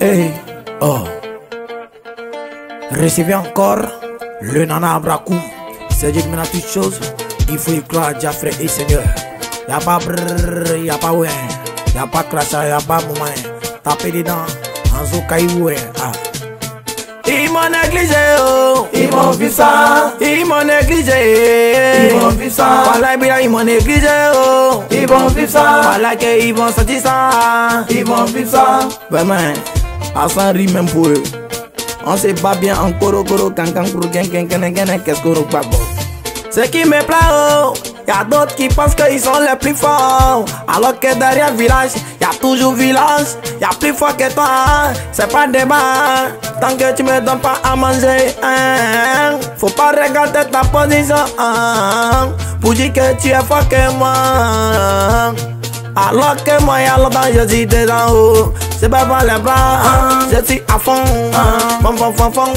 Hey, oh. Recevez encore le Nana Abrakoum. C'est Dieu qui mène à toutes choses. Il faut y croire, Dieu frère et Seigneur. Y'a pas brrr, y'a pas ouin. Y'a pas crachat, y'a pas moment. Tapez dedans, en zo caillou. Ils m'ont négligé, oh. Ils m'ont vu ça. Ils m'ont négligé. Ils m'ont vu ça. Voilà, ils m'ont négligé, oh. Ils vont vivre ça. Voilà qu'ils vont sentir ça. Ils vont vivre ça. Vraiment, à sans rime même pour eux. On se bat bien en coro, cancan, qu'est-ce qu'on pas bon. Ce qui me plaît, oh. Y'a d'autres qui pensent qu'ils sont les plus forts. Alors que derrière le village, y'a toujours village. Y'a plus fort que toi, c'est pas débat. Tant que tu me donnes pas à manger, hein. Faut pas regarder ta position, hein. Pour dire que tu es fort que moi. Alors que moi y'a longtemps je suis déjà en haut. C'est pas par les bras, je suis à fond. Fond, fond, fond, fond.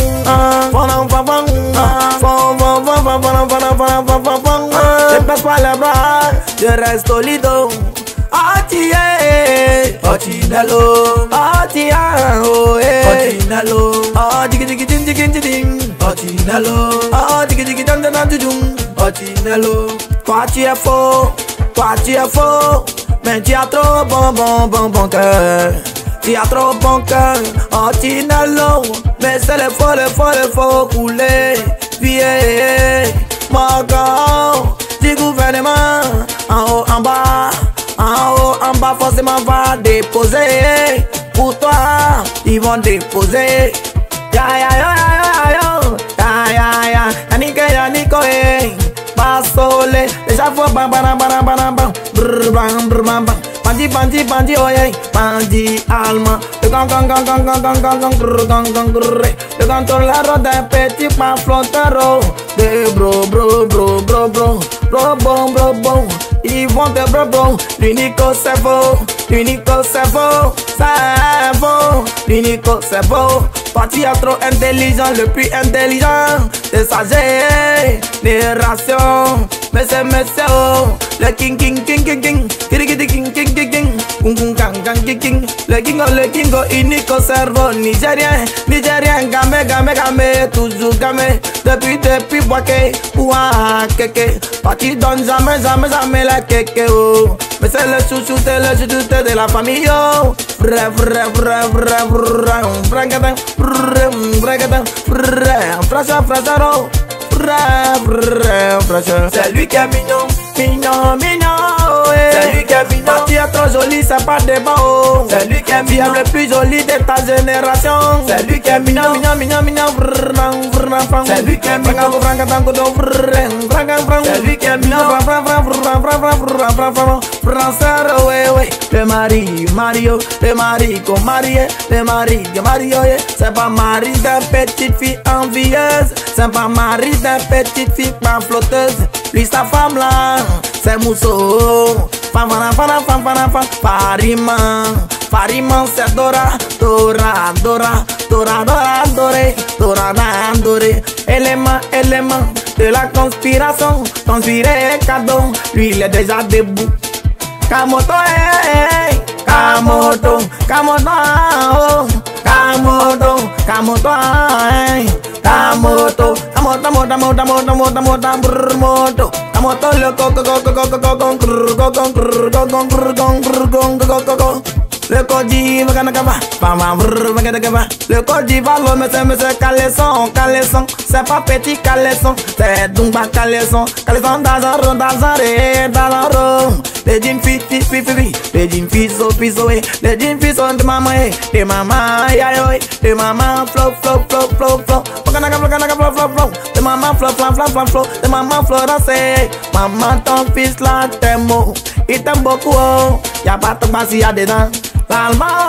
Fond, fond, fond, fond. Fond, fond, fond, fond, fond, fond, fond, fond. Je passe par les bras, je reste solido. Otiye, otinelo, otia, otinelo, digi digi ding digi ding, otinelo, digi digi dang dang dang, otinelo. Toi tu es faux, toi tu es faux, mais tu as trop bon cœur. Tu as trop bon cœur, otinelo, mais c'est le faux couler. Vieux, mon corps, du gouvernement, en haut, en bas. En haut, en bas, forcément va déposer. Pour toi, ils vont déposer. Ya ya ya ya ya ya ya ya. Yannick, Basole. Déjà faut bam bam bam bam bam. Brr bam brr bam bam. Bandi oh yeah. Bandi allemand. Le gang brr gang brr. Le contrôleur d'un petit pamphletero. De bro. Ils vont te bro. L'unico c'est beau. L'unico c'est beau. C'est beau. L'unico c'est beau. Toi tu es trop intelligent. Le plus intelligent. C'est sage. Les rations. Mais c'est monsieur. Le king. Le kingo unico cerveau. Nigérien game. Toujours game. Depuis boaké. Ouah keke. Toi tu donnes jamais la keke oh. Mais c'est le chouchou de la famille oh. C'est lui qui est mignon. C'est lui qui est mignon. Tu es trop joli, c'est pas débat oh. C'est lui qui est mignon. Le plus joli de ta génération. C'est lui qui est mignon. C'est lui qui est mignon. C'est lui qui est mignon. Français, ouais. Le mari, Mario. Le mari qu'on marié. Le mari que Mario. C'est pas mari d'une petite fille envieuse. C'est pas mari d'une petite fille pas flotteuse. Lui sa femme là, c'est Mousseau. Pariman c'est Dora. Élément de la conspiration. Conspiré cadeau, lui il est déjà debout. Kamoto, le codi va le codi va monsieur caleçon, c'est pas petit caleçon, c'est donc pas caleçon dans un rond. Les jeans fit, les jeans fit so, les jeans fit so de maman, de maman flow, de maman flow, de maman florence, maman ton fils là t'aime, il t'aime beaucoup, oh. Y'a pas de base y'a dedans, l'allemand,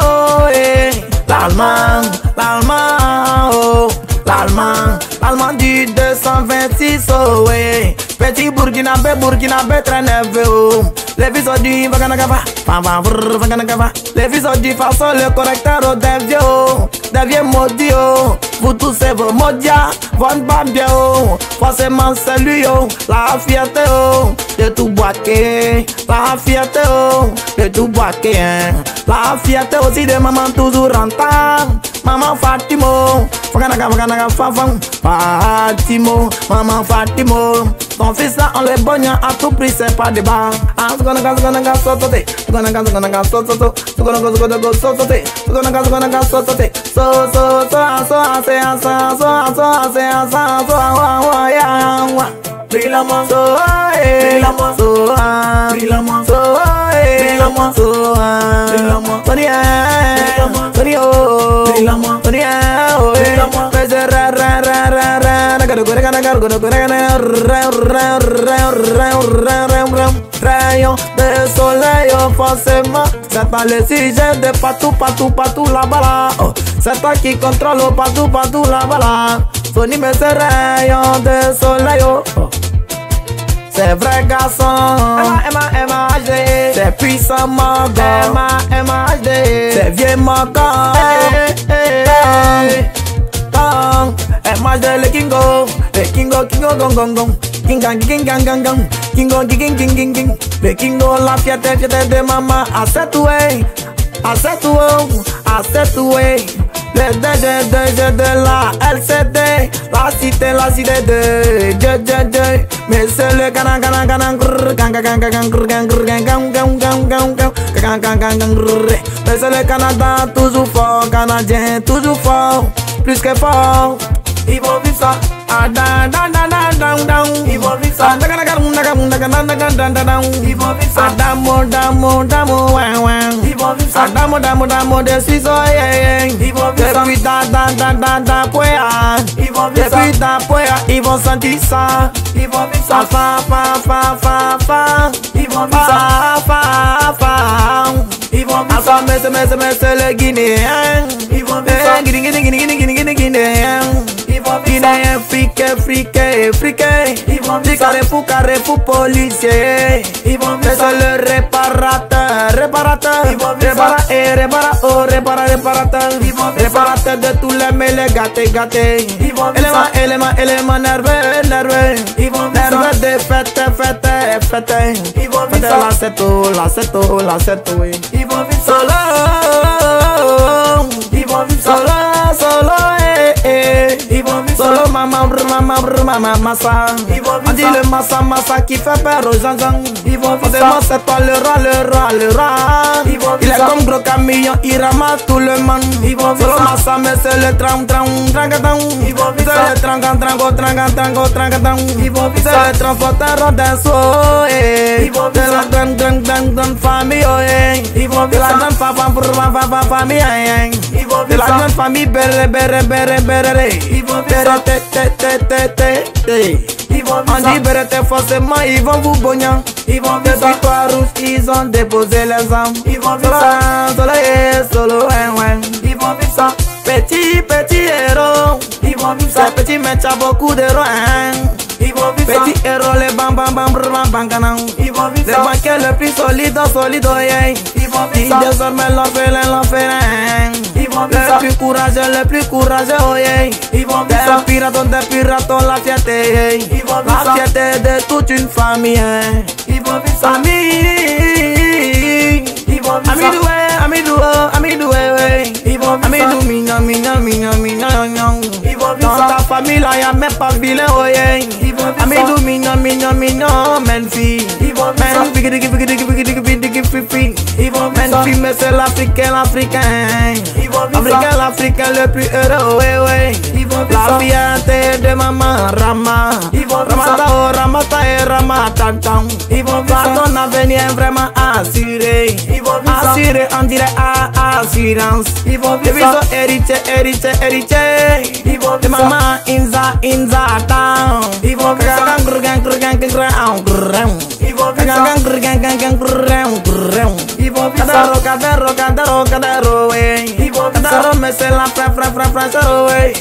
oh, l'allemand du 226, oh, ouais. Petit Burkinabé, très nerveux, oh. Les fils ont dit, les fils ont dit, façon le correcteur, oh, des vieux maudits, oh. Vous tous c'est vos maudias, vont pas bien, oh. forcément c'est lui, oh. La fierté, oh, de tout boaquer. La fierté, oh, de tout boaquer, hein. La fierté aussi de maman toujours rentable. Maman Fatimo, Fatimo, maman Fatimo. Ton fils là, on les bonne à tout prix, c'est pas débat. Rayon de soleil, forcément. C'est pas le sujet de partout là-bas là. Oh. C'est toi qui contrôle partout là-bas là. Sony mais c'est rayon de soleil, oh. C'est vrai garçon. M-A-M-A-H-D. C'est puissant mon gars. M-A-M-A-H-D. C'est vieux mon gars. M-A-H-D le Kingo. Le Kingo gong gong gong. Kingang le Kingo la fierté de maman. À cette way. Le DG de la LCD. La cité de Dieu. Mais c'est le mais c'est le Canada toujours fort. Canadien toujours fort. Plus que fort. Ils vont vivre ça. Ils vont vivre ça. Ils vont vivre ça. Damo, ils vont vivre ça. Damo de Suisse, ils vont vivre ça. Depuis da poya. Ils vont vivre ça. Depuis da poya, ils vont sentir ça. Ils vont vivre ça. Fa. Ils vont vivre ça. Fa. Ils vont vivre ça. Mais c'est le Guinéen. Ils vont vivre ça. Guinéen. Guinéen, friqué. Ils vont vivre ça. Carrefour, policier. Ils vont vivre ça. C'est le réparateur. Ils vont vivre ça. Réparateur. Ils vont vivre ça. Réparateur de tous les mêlés gâtés. Ils vont vivre ça. Élément nerveux. Ils vont vivre ça. Nerveux de fête. Ils vont vivre ça. La 7 oui. Ils vont vivre ça. Ils vont vivre ça. Solo, ils vont vivre ça. Solo, maman, massa. Ils vont vivre ça. On dit le massa qui fait peur aux gens. Ils vont vivre ça. C'est pas le roi. Ils vont vivre ça. Il est comme gros camion, il ramasse tout le monde. Ils vont vivre ça. Massa, mais c'est le trang. Ils vont vivre ça. C'est le trang. Ils vont vivre ça. C'est le transporteur d'un soir. Ils vont vivre ça. C'est la grande famille. Ils vont vivre ça. C'est la grande famille. Ils vont vivre ça. C'est la grande famille. Ils vont vivre ça. Ils vont vivre ça. On dit berete forcément, ils vont vous bogner. Ils vont vivre ça. Victoire rouge, ils ont déposé les armes. Ils vont vivre ça. Solo, ils vont vivre ça. Petit héros. Ils vont vivre ça. Petit mais t'as beaucoup d'héros. Ils vont vivre ça. Petit héros, les bam. Ils vont vivre ça. Les banquiers le plus solide. Ils vont vivre ça. Désormais l'enfer. Ils vont vivre ça. Le plus courageux, Ils vont vivre ça. Des pirates, la fierté. Ils vont vivre ça. La fierté de toute une famille. Ils vont vivre ça. Ils vont vivre ça. Amidoué. Ils vont vivre ça. Mignon. Ils vont vivre ça. Dans ta famille là, y'a même pas vilain, Ils vont vivre ça. Mignon, Menfi. Ils vont vivre ça. Ils vont vivre ça. Mais c'est l'Africain. Ils vont vivre ça. L'Africain le plus heureux, Ils vont vivre ça. La fierté de maman Rama. Ils vont vivre ça. Ramata et Ramatantan. Ils vont vivre ça. Ton avenir est vraiment assuré. Ils vont vivre ça. Assuré, on dirait assurance. Ils vont vivre ça. Héritier. Ils vont vivre ça. Maman Inza Town. Ils vont vivre ça. Ils vont vivre ça. Ils vont vivre ça. Kandaro, mais c'est la frère, ouais.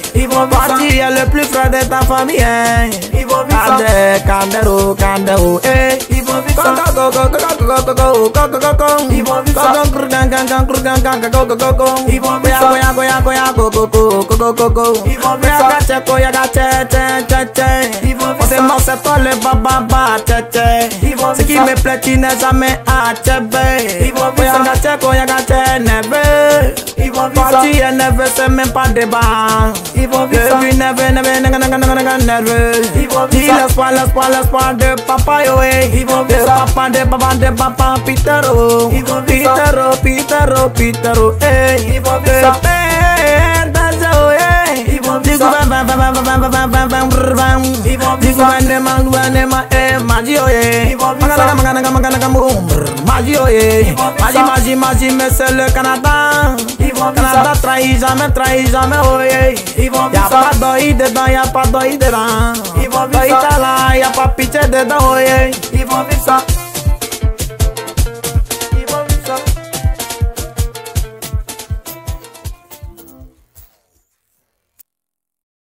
Toi, tu es le plus frère de ta famille, hein. Kandaro, eh. C'est toi le baba, ce qui me plaît, tu n'es jamais à t'aider. Toi tu es nerveux, c'est même pas débat. Depuis nerveux. Dis l'espoir de papa, yo, eh. De papa, Pitero, eh. Magie, mais c'est le Canada. Canada trahit jamais, oh yeah. Y'a pas d'oï dedans, y'a pas d'oï dedans. Y'a pas pitié dedans, oh yeah.